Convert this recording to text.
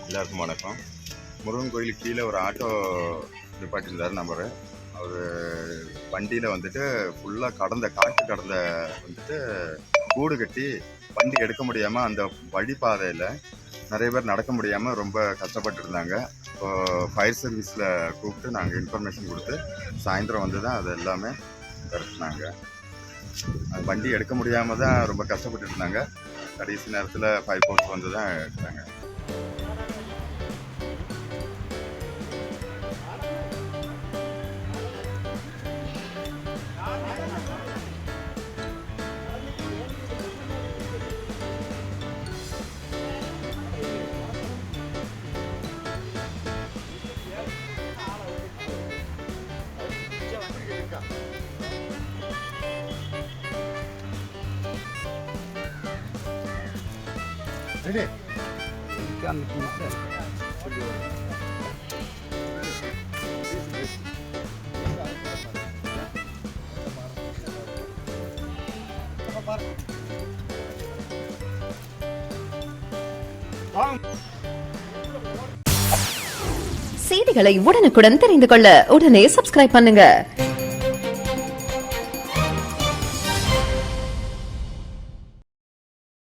எல்லாருக்கும் வணக்கம். முருகன் கோயிலுக்கு கீழே ஒரு ஆட்டோ நிப்பாட்டியிருந்தார் நம்பரு. அவர் வண்டியில் வந்துட்டு ஃபுல்லாக காட்டு கடந்த வந்துட்டு கூடு கட்டி வண்டி எடுக்க முடியாமல் அந்த வழிபாதையில் நிறைய பேர் நடக்க முடியாமல் ரொம்ப கஷ்டப்பட்டு இருந்தாங்க. இப்போது ஃபயர் சர்வீஸில் கூப்பிட்டு நாங்கள் இன்ஃபர்மேஷன் கொடுத்து சாயந்தரம் வந்து தான் அது எல்லாமே திறத்துனாங்க. அது வண்டி எடுக்க முடியாமல் தான் ரொம்ப கஷ்டப்பட்டு இருந்தாங்க. கடைசி நேரத்தில் ஃபயர் ஃபோர்ஸ் வந்து தான் எடுத்தாங்க. செய்திகளை உடனுக்குடன் தெரிந்து கொள்ள உடனே சப்ஸ்கிரைப் பண்ணுங்க.